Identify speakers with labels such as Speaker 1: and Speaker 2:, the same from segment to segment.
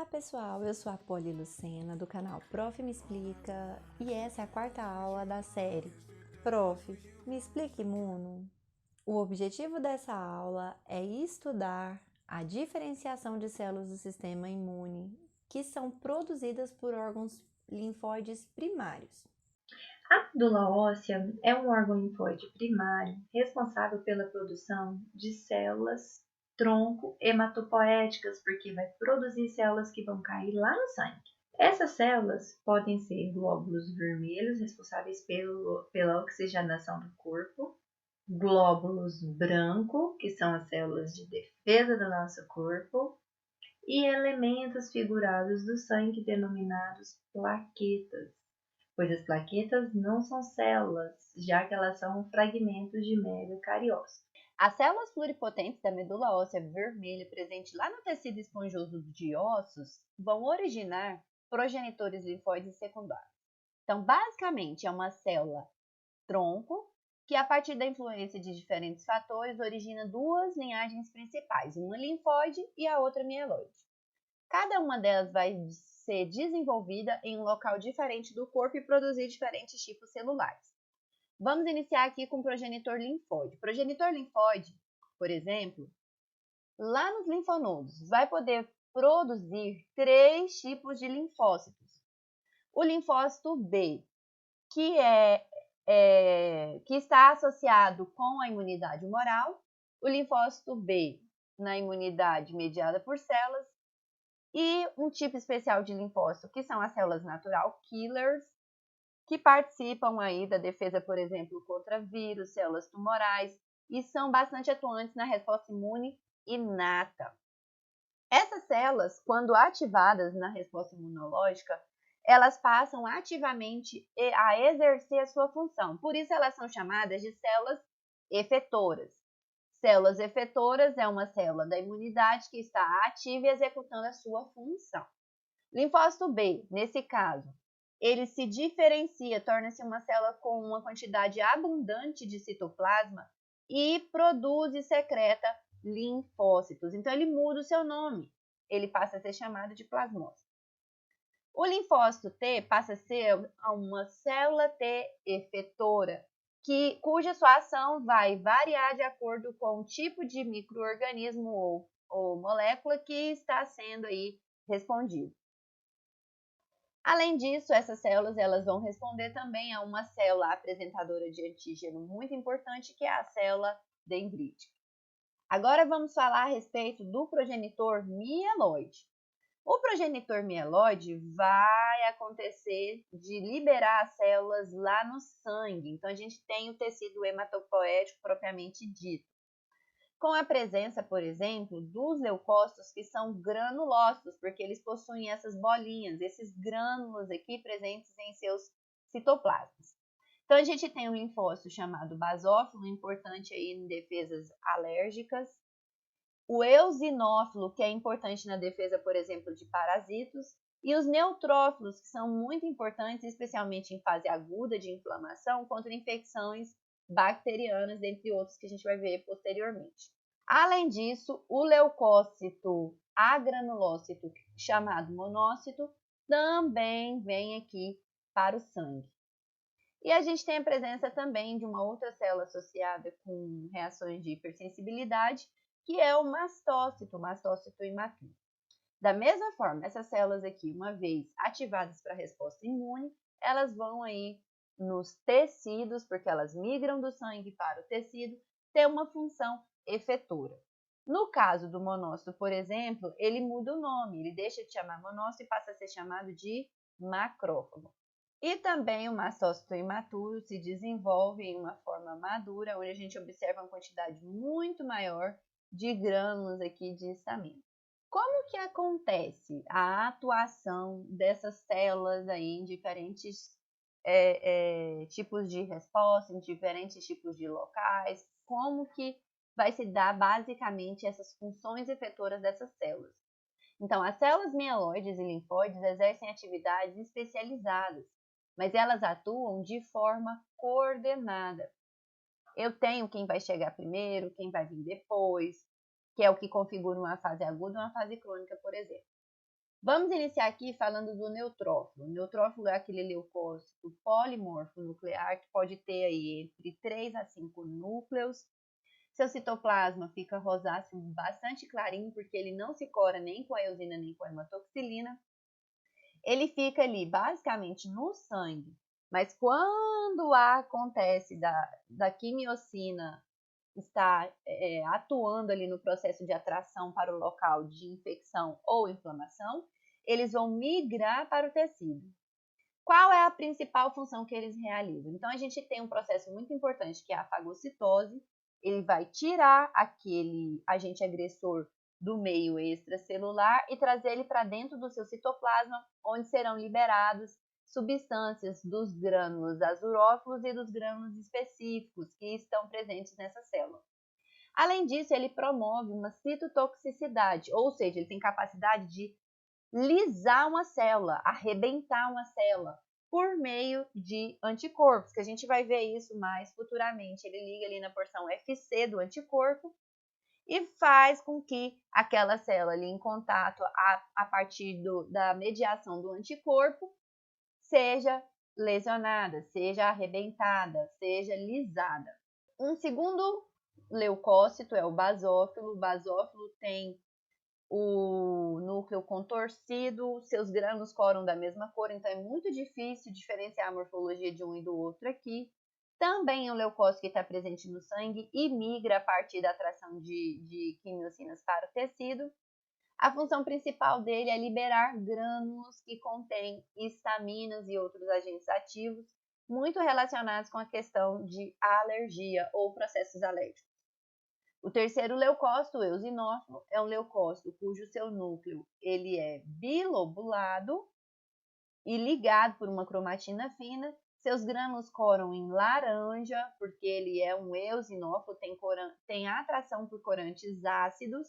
Speaker 1: Olá pessoal, eu sou a Poli Lucena do canal Prof. Me Explica e essa é a quarta aula da série Prof. Me Explica Imuno. O objetivo dessa aula é estudar a diferenciação de células do sistema imune que são produzidas por órgãos linfóides primários.
Speaker 2: A medula óssea é um órgão linfóide primário responsável pela produção de células tronco hematopoéticas, porque vai produzir células que vão cair lá no sangue. Essas células podem ser glóbulos vermelhos, responsáveis pela oxigenação do corpo, glóbulos brancos, que são as células de defesa do nosso corpo, e elementos figurados do sangue denominados plaquetas, pois as plaquetas não são células, já que elas são fragmentos de média cariócito.
Speaker 3: As células pluripotentes da medula óssea vermelha presente lá no tecido esponjoso de ossos vão originar progenitores linfóides secundários. Então, basicamente, é uma célula tronco que, a partir da influência de diferentes fatores, origina duas linhagens principais, uma linfóide e a outra mieloide. Cada uma delas vai ser desenvolvida em um local diferente do corpo e produzir diferentes tipos celulares. Vamos iniciar aqui com o progenitor linfóide. O progenitor linfóide, por exemplo, lá nos linfonodos, vai poder produzir três tipos de linfócitos. O linfócito B, que está associado com a imunidade humoral, o linfócito B na imunidade mediada por células, e um tipo especial de linfócito, que são as células natural killers, que participam aí da defesa, por exemplo, contra vírus, células tumorais, e são bastante atuantes na resposta imune inata. Essas células, quando ativadas na resposta imunológica, elas passam ativamente a exercer a sua função. Por isso, elas são chamadas de células efetoras. Células efetoras é uma célula da imunidade que está ativa e executando a sua função. Linfócito B, nesse caso, ele se diferencia, torna-se uma célula com uma quantidade abundante de citoplasma e produz e secreta linfócitos. Então, ele muda o seu nome. Ele passa a ser chamado de plasmócito. O linfócito T passa a ser uma célula T efetora, cuja sua ação vai variar de acordo com o tipo de micro-organismo ou molécula que está sendo aí respondido. Além disso, essas células elas vão responder também a uma célula apresentadora de antígeno muito importante, que é a célula dendrítica. Agora vamos falar a respeito do progenitor mieloide. O progenitor mieloide vai acontecer de liberar as células lá no sangue. Então, a gente tem o tecido hematopoético propriamente dito, com a presença, por exemplo, dos leucócitos, que são granulócitos, porque eles possuem essas bolinhas, esses grânulos aqui presentes em seus citoplasmas. Então, a gente tem um linfócito chamado basófilo, importante aí em defesas alérgicas. O eosinófilo, que é importante na defesa, por exemplo, de parasitos. E os neutrófilos, que são muito importantes, especialmente em fase aguda de inflamação, contra infecções bacterianas, dentre outros que a gente vai ver posteriormente. Além disso, o leucócito agranulócito, chamado monócito, também vem aqui para o sangue. E a gente tem a presença também de uma outra célula associada com reações de hipersensibilidade, que é o mastócito imaturo. Da mesma forma, essas células aqui, uma vez ativadas para a resposta imune, elas vão aí nos tecidos, porque elas migram do sangue para o tecido, ter uma função efetora. No caso do monócito, por exemplo, ele muda o nome, ele deixa de chamar monócito e passa a ser chamado de macrófago. E também o mastócito imaturo se desenvolve em uma forma madura, onde a gente observa uma quantidade muito maior de grânulos aqui de histamina. Como que acontece a atuação dessas células aí em diferentes tipos de resposta, em diferentes tipos de locais? Como que vai se dar basicamente essas funções efetoras dessas células? Então, as células mieloides e linfóides exercem atividades especializadas, mas elas atuam de forma coordenada. Eu tenho quem vai chegar primeiro, quem vai vir depois, que é o que configura uma fase aguda e uma fase crônica, por exemplo. Vamos iniciar aqui falando do neutrófilo. O neutrófilo é aquele leucócito polimorfo nuclear que pode ter aí entre 3 a 5 núcleos. Seu citoplasma fica rosáceo bastante clarinho, porque ele não se cora nem com a eosina nem com a hematoxilina. Ele fica ali basicamente no sangue, mas quando acontece da quimiocina está atuando ali no processo de atração para o local de infecção ou inflamação, eles vão migrar para o tecido. Qual é a principal função que eles realizam? Então, a gente tem um processo muito importante que é a fagocitose. Ele vai tirar aquele agente agressor do meio extracelular e trazer ele para dentro do seu citoplasma, onde serão liberados substâncias dos grânulos azurófilos e dos grânulos específicos que estão presentes nessa célula. Além disso, ele promove uma citotoxicidade, ou seja, ele tem capacidade de lisar uma célula, arrebentar uma célula, por meio de anticorpos, que a gente vai ver isso mais futuramente. Ele liga ali na porção FC do anticorpo e faz com que aquela célula ali em contato a partir da mediação do anticorpo seja lesionada, seja arrebentada, seja lisada. Um segundo leucócito é o basófilo. O basófilo tem o núcleo contorcido, seus grânulos coram da mesma cor, então é muito difícil diferenciar a morfologia de um e do outro aqui. Também é um leucócito que está presente no sangue e migra a partir da atração de quimiocinas para o tecido. A função principal dele é liberar grânulos que contêm histaminas e outros agentes ativos, muito relacionados com a questão de alergia ou processos alérgicos. O terceiro leucócito, o eosinófilo, é um leucócito cujo seu núcleo ele é bilobulado e ligado por uma cromatina fina. Seus grânulos coram em laranja, porque ele é um eosinófilo, tem atração por corantes ácidos.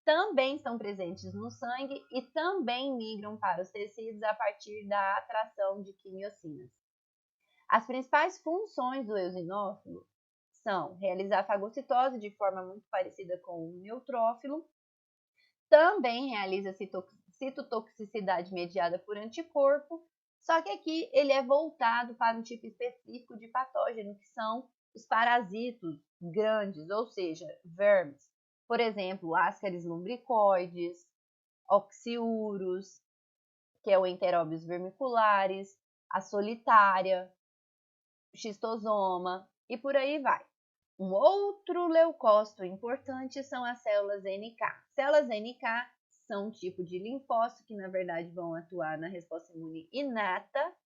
Speaker 3: Também estão presentes no sangue e também migram para os tecidos a partir da atração de quimiocinas. As principais funções do eosinófilo são realizar fagocitose de forma muito parecida com o neutrófilo, também realiza citotoxicidade mediada por anticorpo, só que aqui ele é voltado para um tipo específico de patógeno, que são os parasitos grandes, ou seja, vermes. Por exemplo, Ascaris lumbricoides, Oxyurus, que é o Enterobius vermicularis, a solitária, Schistosoma e por aí vai. Um outro leucócito importante são as células NK. Células NK são um tipo de linfócito que, na verdade, vão atuar na resposta imune inata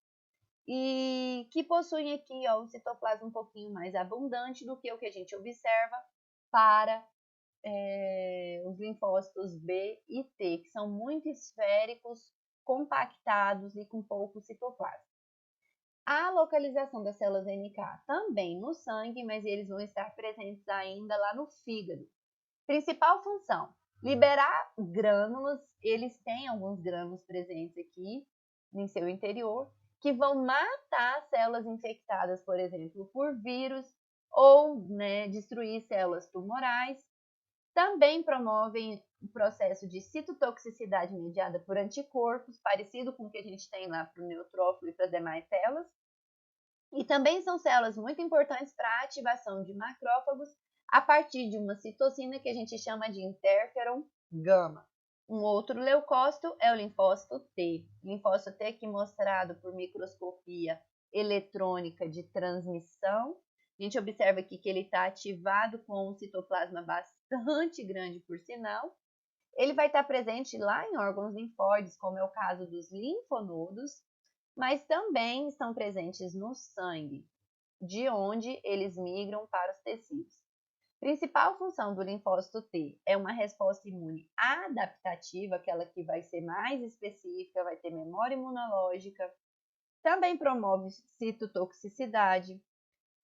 Speaker 3: e que possuem aqui um citoplasma um pouquinho mais abundante do que o que a gente observa para os linfócitos B e T, que são muito esféricos, compactados e com pouco citoplasma. A localização das células NK também no sangue, mas eles vão estar presentes ainda lá no fígado. Principal função, liberar grânulos. Eles têm alguns grânulos presentes aqui em seu interior, que vão matar células infectadas, por exemplo, por vírus, ou destruir células tumorais. Também promovem o processo de citotoxicidade mediada por anticorpos, parecido com o que a gente tem lá para o neutrófilo e para as demais células. E também são células muito importantes para a ativação de macrófagos a partir de uma citocina que a gente chama de interferon gama. Um outro leucócito é o linfócito T. Linfócito T que mostrado por microscopia eletrônica de transmissão. A gente observa aqui que ele está ativado com um citoplasma bastante grande, por sinal. Ele vai estar presente lá em órgãos linfóides, como é o caso dos linfonodos, mas também estão presentes no sangue, de onde eles migram para os tecidos. Principal função do linfócito T é uma resposta imune adaptativa, aquela que vai ser mais específica, vai ter memória imunológica, também promove citotoxicidade,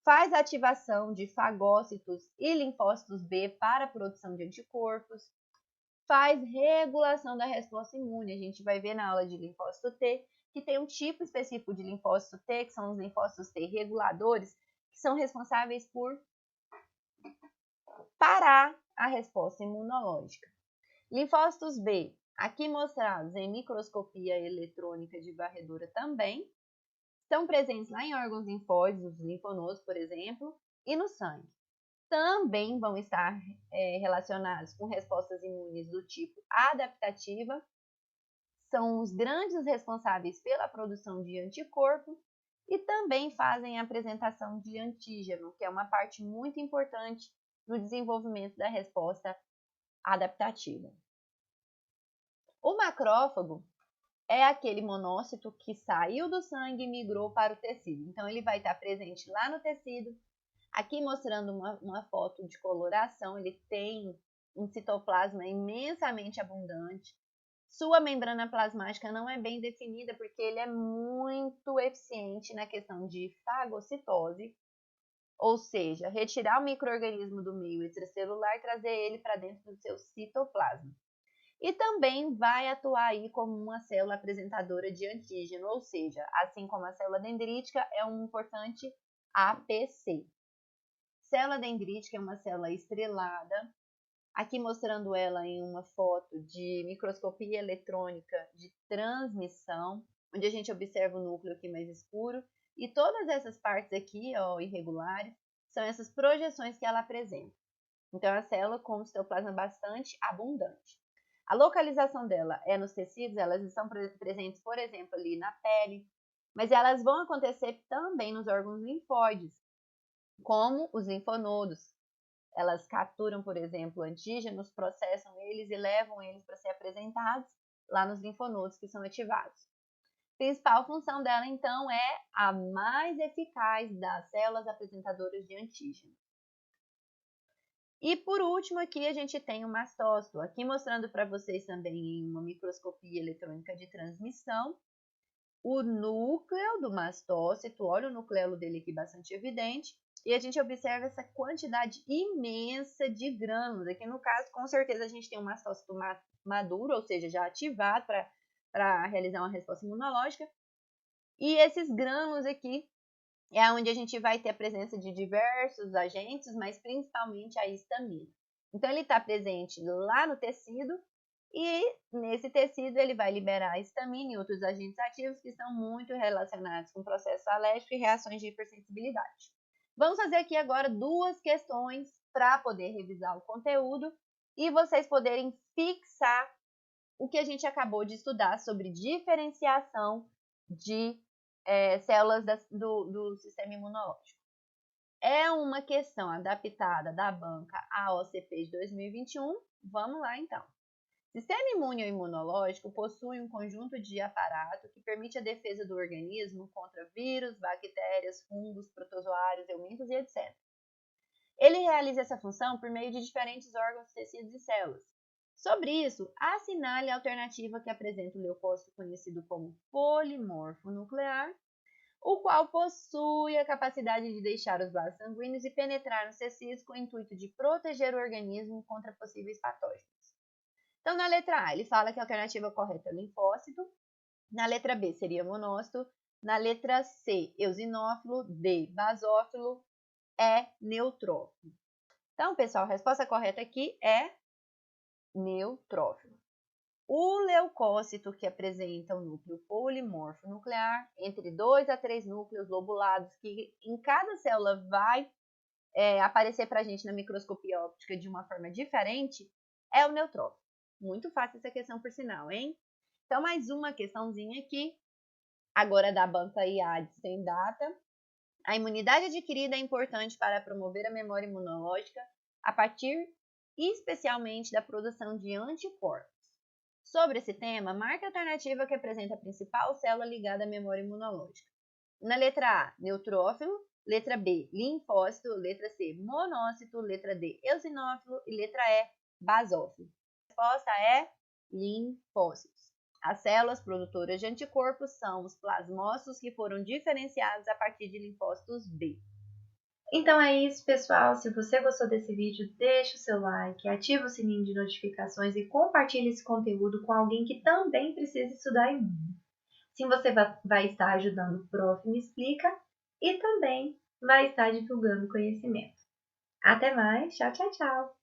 Speaker 3: faz ativação de fagócitos e linfócitos B para a produção de anticorpos, faz regulação da resposta imune. A gente vai ver na aula de linfócito T que tem um tipo específico de linfócito T, que são os linfócitos T reguladores, que são responsáveis por parar a resposta imunológica. Linfócitos B aqui mostrados em microscopia eletrônica de varredura também, estão presentes lá em órgãos linfóides, os linfonodos, por exemplo, e no sangue. Também vão estar relacionados com respostas imunes do tipo adaptativa, são os grandes responsáveis pela produção de anticorpo e também fazem a apresentação de antígeno, que é uma parte muito importante no desenvolvimento da resposta adaptativa. O macrófago é aquele monócito que saiu do sangue e migrou para o tecido. Então, ele vai estar presente lá no tecido. Aqui mostrando uma foto de coloração, ele tem um citoplasma imensamente abundante. Sua membrana plasmática não é bem definida porque ele é muito eficiente na questão de fagocitose, ou seja, retirar o micro-organismo do meio extracelular e trazer ele para dentro do seu citoplasma. E também vai atuar aí como uma célula apresentadora de antígeno, ou seja, assim como a célula dendrítica é um importante APC. Célula dendrítica é uma célula estrelada, aqui mostrando ela em uma foto de microscopia eletrônica de transmissão, onde a gente observa o núcleo aqui mais escuro, e todas essas partes aqui, ó, irregulares, são essas projeções que ela apresenta. Então, a célula com um citoplasma bastante abundante. A localização dela é nos tecidos, elas estão presentes, por exemplo, ali na pele, mas elas vão acontecer também nos órgãos linfóides, como os linfonodos. Elas capturam, por exemplo, antígenos, processam eles e levam eles para ser apresentados lá nos linfonodos que são ativados. A principal função dela, então, é a mais eficaz das células apresentadoras de antígeno. E por último aqui a gente tem o mastócito, aqui mostrando para vocês também em uma microscopia eletrônica de transmissão, o núcleo do mastócito, olha o nucleolo dele aqui bastante evidente, e a gente observa essa quantidade imensa de grânulos. Aqui no caso, com certeza a gente tem um mastócito maduro, ou seja, já ativado para realizar uma resposta imunológica, e esses grânulos aqui é onde a gente vai ter a presença de diversos agentes, mas principalmente a histamina. Então, ele está presente lá no tecido e nesse tecido ele vai liberar a histamina e outros agentes ativos que estão muito relacionados com o processo alérgico e reações de hipersensibilidade. Vamos fazer aqui agora duas questões para poder revisar o conteúdo e vocês poderem fixar o que a gente acabou de estudar sobre diferenciação de células do sistema imunológico. É uma questão adaptada da banca AOCP de 2021. Vamos lá, então. Sistema imune ou imunológico possui um conjunto de aparato que permite a defesa do organismo contra vírus, bactérias, fungos, protozoários, eumintos e etc. Ele realiza essa função por meio de diferentes órgãos, tecidos e células. Sobre isso, assinale a alternativa que apresenta o leucócito conhecido como polimorfo nuclear, o qual possui a capacidade de deixar os vasos sanguíneos e penetrar nos tecidos com o intuito de proteger o organismo contra possíveis patógenos. Então, na letra A, ele fala que a alternativa correta é linfócito, na letra B seria monócito, na letra C, eosinófilo, D, basófilo, E, neutrófilo. Então, pessoal, a resposta correta aqui é neutrófilo. O leucócito, que apresenta um núcleo polimorfo nuclear, entre 2 a 3 núcleos lobulados, que em cada célula vai aparecer para a gente na microscopia óptica de uma forma diferente, é o neutrófilo. Muito fácil essa questão, por sinal, hein? Então, mais uma questãozinha aqui, agora da banca IAD sem data. A imunidade adquirida é importante para promover a memória imunológica a partir especialmente da produção de anticorpos. Sobre esse tema, marque a alternativa que apresenta a principal célula ligada à memória imunológica. Na letra A, neutrófilo, letra B, linfócito, letra C, monócito, letra D, eosinófilo e letra E, basófilo. A resposta é linfócitos. As células produtoras de anticorpos são os plasmócitos que foram diferenciados a partir de linfócitos B.
Speaker 2: Então é isso, pessoal. Se você gostou desse vídeo, deixa o seu like, ativa o sininho de notificações e compartilhe esse conteúdo com alguém que também precisa estudar imune. Assim você vai estar ajudando o Prof. Me Explica e também vai estar divulgando conhecimento. Até mais, tchau, tchau, tchau!